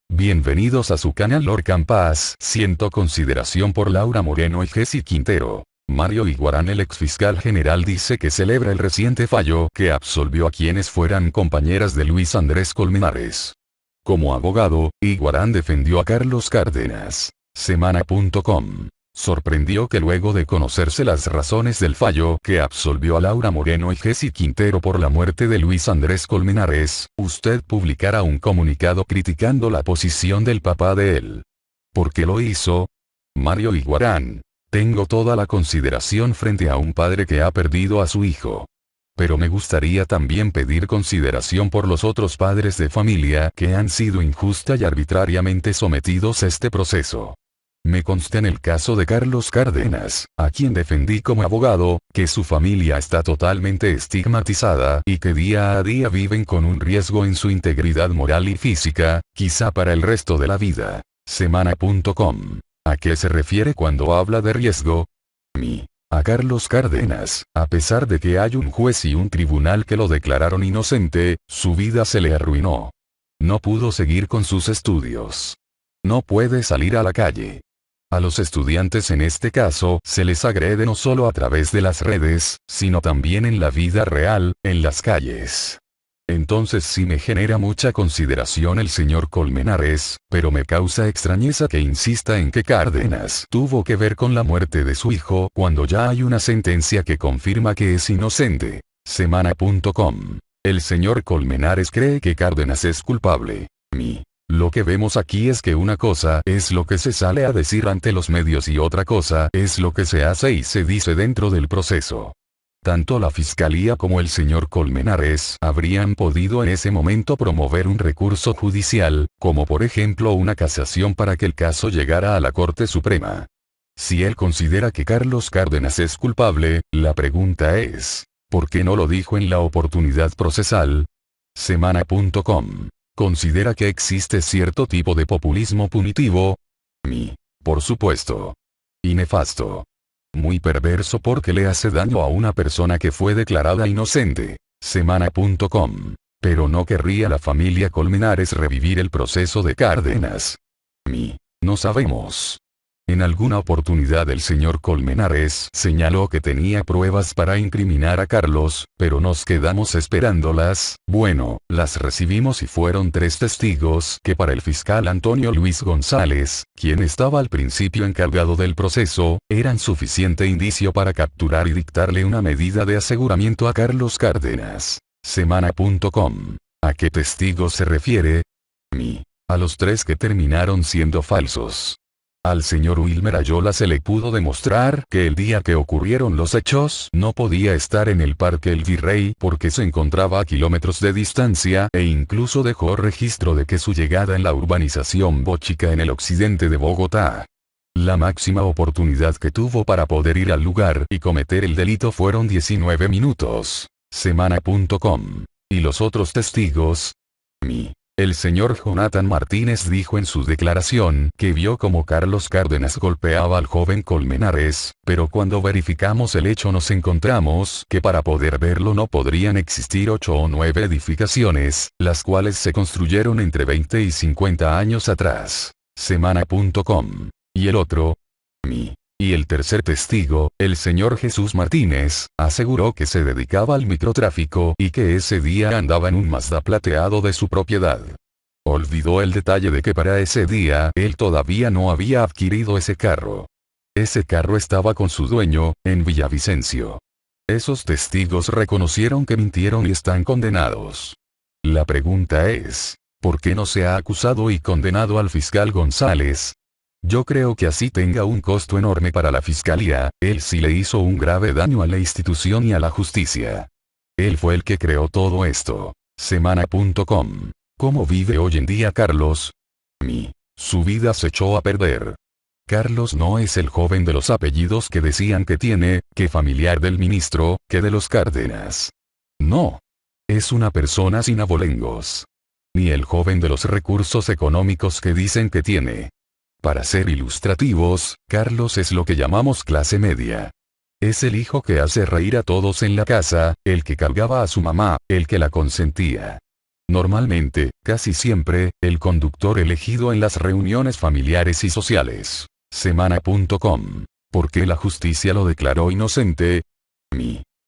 Bienvenidos a su canal Lord Campas. Siento consideración por Laura Moreno y Jessy Quintero. Mario Iguarán, el exfiscal general, dice que celebra el reciente fallo que absolvió a quienes fueran compañeras de Luis Andrés Colmenares. Como abogado, Iguarán defendió a Carlos Cárdenas. Semana.com. Sorprendió que luego de conocerse las razones del fallo que absolvió a Laura Moreno y Jessy Quintero por la muerte de Luis Andrés Colmenares, usted publicara un comunicado criticando la posición del papá de él. ¿Por qué lo hizo? Mario Iguarán. Tengo toda la consideración frente a un padre que ha perdido a su hijo. Pero me gustaría también pedir consideración por los otros padres de familia que han sido injusta y arbitrariamente sometidos a este proceso. Me consta en el caso de Carlos Cárdenas, a quien defendí como abogado, que su familia está totalmente estigmatizada y que día a día viven con un riesgo en su integridad moral y física, quizá para el resto de la vida. Semana.com. ¿A qué se refiere cuando habla de riesgo? A Carlos Cárdenas, a pesar de que hay un juez y un tribunal que lo declararon inocente, su vida se le arruinó. No pudo seguir con sus estudios. No puede salir a la calle. A los estudiantes en este caso se les agrede no solo a través de las redes, sino también en la vida real, en las calles. Entonces sí me genera mucha consideración el señor Colmenares, pero me causa extrañeza que insista en que Cárdenas tuvo que ver con la muerte de su hijo cuando ya hay una sentencia que confirma que es inocente. Semana.com. El señor Colmenares cree que Cárdenas es culpable. Lo que vemos aquí es que una cosa es lo que se sale a decir ante los medios y otra cosa es lo que se hace y se dice dentro del proceso. Tanto la fiscalía como el señor Colmenares habrían podido en ese momento promover un recurso judicial, como por ejemplo una casación para que el caso llegara a la Corte Suprema. Si él considera que Carlos Cárdenas es culpable, la pregunta es, ¿por qué no lo dijo en la oportunidad procesal? Semana.com. ¿Considera que existe cierto tipo de populismo punitivo? Por supuesto. Y nefasto. Muy perverso porque le hace daño a una persona que fue declarada inocente. Semana.com. Pero no querría la familia Colmenares revivir el proceso de Cárdenas. No sabemos. En alguna oportunidad el señor Colmenares señaló que tenía pruebas para incriminar a Carlos, pero nos quedamos esperándolas. Bueno, las recibimos y fueron 3 testigos que para el fiscal Antonio Luis González, quien estaba al principio encargado del proceso, eran suficiente indicio para capturar y dictarle una medida de aseguramiento a Carlos Cárdenas. Semana.com. ¿A qué testigos se refiere? A los 3 que terminaron siendo falsos. Al señor Wilmer Ayola se le pudo demostrar que el día que ocurrieron los hechos no podía estar en el Parque El Virrey porque se encontraba a kilómetros de distancia e incluso dejó registro de que su llegada en la urbanización Bochica en el occidente de Bogotá. La máxima oportunidad que tuvo para poder ir al lugar y cometer el delito fueron 19 minutos. Semana.com. ¿Y los otros testigos? El señor Jonathan Martínez dijo en su declaración que vio como Carlos Cárdenas golpeaba al joven Colmenares, pero cuando verificamos el hecho nos encontramos que para poder verlo no podrían existir 8 o 9 edificaciones, las cuales se construyeron entre 20 y 50 años atrás. Semana.com. ¿Y el otro? Y el tercer testigo, el señor Jesús Martínez, aseguró que se dedicaba al microtráfico y que ese día andaba en un Mazda plateado de su propiedad. Olvidó el detalle de que para ese día él todavía no había adquirido ese carro. Ese carro estaba con su dueño, en Villavicencio. Esos testigos reconocieron que mintieron y están condenados. La pregunta es, ¿por qué no se ha acusado y condenado al fiscal González? Yo creo que así tenga un costo enorme para la fiscalía, él sí le hizo un grave daño a la institución y a la justicia. Él fue el que creó todo esto. Semana.com. ¿Cómo vive hoy en día Carlos? Su vida se echó a perder. Carlos no es el joven de los apellidos que decían que tiene, que familiar del ministro, que de los Cárdenas. No. Es una persona sin abolengos. Ni el joven de los recursos económicos que dicen que tiene. Para ser ilustrativos, Carlos es lo que llamamos clase media. Es el hijo que hace reír a todos en la casa, el que cargaba a su mamá, el que la consentía. Normalmente, casi siempre, el conductor elegido en las reuniones familiares y sociales. Semana.com. ¿Por qué la justicia lo declaró inocente?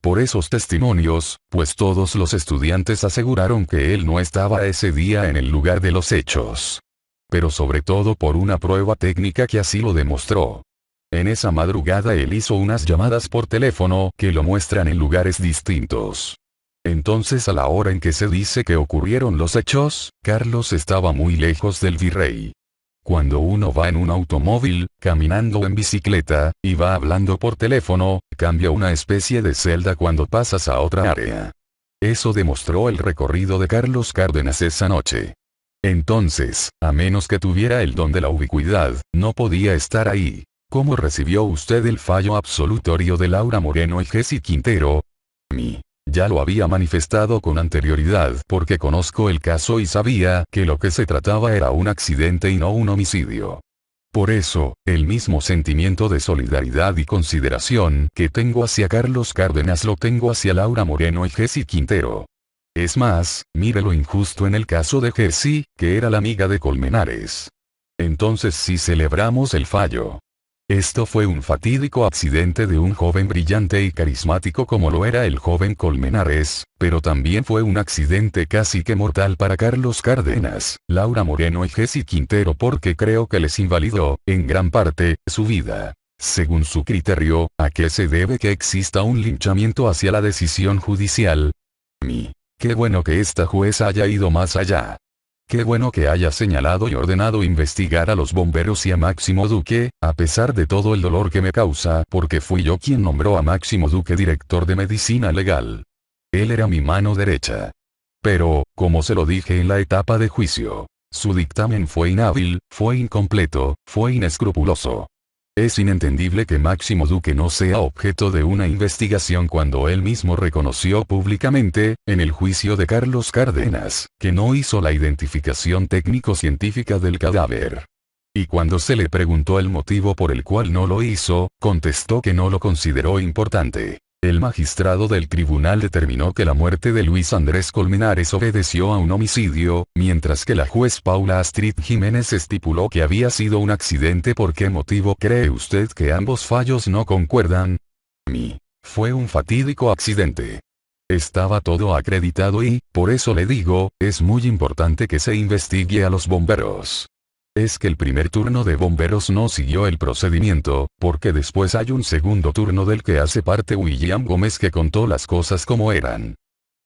Por esos testimonios, pues todos los estudiantes aseguraron que él no estaba ese día en el lugar de los hechos. Pero sobre todo por una prueba técnica que así lo demostró. En esa madrugada él hizo unas llamadas por teléfono que lo muestran en lugares distintos. Entonces, a la hora en que se dice que ocurrieron los hechos, Carlos estaba muy lejos del virrey. Cuando uno va en un automóvil, caminando o en bicicleta, y va hablando por teléfono, cambia una especie de celda cuando pasas a otra área. Eso demostró el recorrido de Carlos Cárdenas esa noche. Entonces, a menos que tuviera el don de la ubicuidad, no podía estar ahí. ¿Cómo recibió usted el fallo absolutorio de Laura Moreno y Jessy Quintero? Ya lo había manifestado con anterioridad porque conozco el caso y sabía que lo que se trataba era un accidente y no un homicidio. Por eso, el mismo sentimiento de solidaridad y consideración que tengo hacia Carlos Cárdenas lo tengo hacia Laura Moreno y Jessy Quintero. Es más, mire lo injusto en el caso de Jessy, que era la amiga de Colmenares. Entonces sí celebramos el fallo. Esto fue un fatídico accidente de un joven brillante y carismático como lo era el joven Colmenares, pero también fue un accidente casi que mortal para Carlos Cárdenas, Laura Moreno y Jessy Quintero porque creo que les invalidó, en gran parte, su vida. Según su criterio, ¿a qué se debe que exista un linchamiento hacia la decisión judicial? Qué bueno que esta jueza haya ido más allá. Qué bueno que haya señalado y ordenado investigar a los bomberos y a Máximo Duque, a pesar de todo el dolor que me causa, porque fui yo quien nombró a Máximo Duque director de medicina legal. Él era mi mano derecha. Pero, como se lo dije en la etapa de juicio, su dictamen fue inhábil, fue incompleto, fue inescrupuloso. Es inentendible que Máximo Duque no sea objeto de una investigación cuando él mismo reconoció públicamente, en el juicio de Carlos Cárdenas, que no hizo la identificación técnico-científica del cadáver. Y cuando se le preguntó el motivo por el cual no lo hizo, contestó que no lo consideró importante. El magistrado del tribunal determinó que la muerte de Luis Andrés Colmenares obedeció a un homicidio, mientras que la juez Paula Astrid Jiménez estipuló que había sido un accidente. ¿Por qué motivo cree usted que ambos fallos no concuerdan? Fue un fatídico accidente. Estaba todo acreditado y, por eso le digo, es muy importante que se investigue a los bomberos. Es que el primer turno de bomberos no siguió el procedimiento, porque después hay un segundo turno del que hace parte William Gómez que contó las cosas como eran.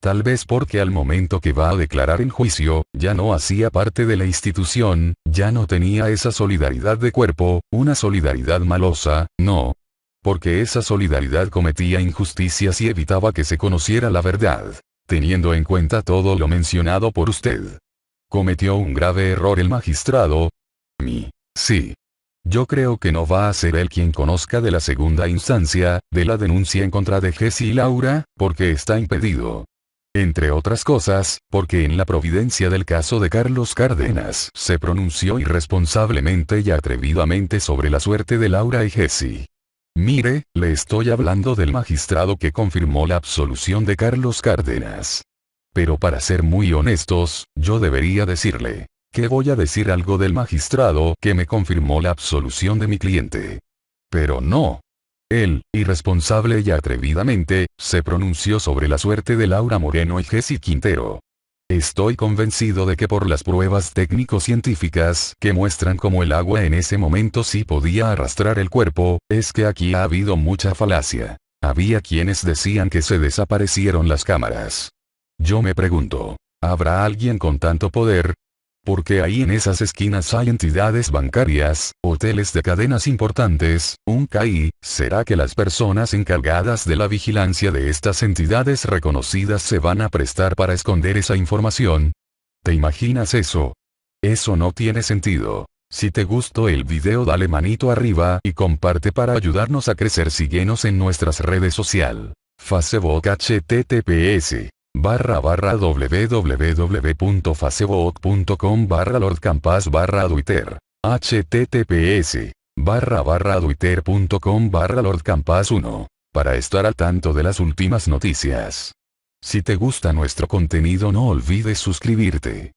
Tal vez porque al momento que va a declarar en juicio, ya no hacía parte de la institución, ya no tenía esa solidaridad de cuerpo, una solidaridad malosa, no. Porque esa solidaridad cometía injusticias y evitaba que se conociera la verdad. Teniendo en cuenta todo lo mencionado por usted. ¿Cometió un grave error el magistrado? Sí. Yo creo que no va a ser él quien conozca de la segunda instancia, de la denuncia en contra de Jessy y Laura, porque está impedido. Entre otras cosas, porque en la providencia del caso de Carlos Cárdenas se pronunció irresponsablemente y atrevidamente sobre la suerte de Laura y Jessy. Mire, le estoy hablando del magistrado que confirmó la absolución de Carlos Cárdenas. Pero para ser muy honestos, yo debería decirle, que voy a decir algo del magistrado que me confirmó la absolución de mi cliente. Pero no. Él, irresponsable y atrevidamente, se pronunció sobre la suerte de Laura Moreno y Jessy Quintero. Estoy convencido de que por las pruebas técnico-científicas que muestran cómo el agua en ese momento sí podía arrastrar el cuerpo, es que aquí ha habido mucha falacia. Había quienes decían que se desaparecieron las cámaras. Yo me pregunto, ¿habrá alguien con tanto poder? Porque ahí en esas esquinas hay entidades bancarias, hoteles de cadenas importantes, un CAI, ¿será que las personas encargadas de la vigilancia de estas entidades reconocidas se van a prestar para esconder esa información? ¿Te imaginas eso? Eso no tiene sentido. Si te gustó el video dale manito arriba y comparte para ayudarnos a crecer. Síguenos en nuestras redes sociales. Facebook https://www.facebook.com/lordcampas/Twitter https://twitter.com/lordcampas1 para estar al tanto de las últimas noticias. Si te gusta nuestro contenido no olvides suscribirte.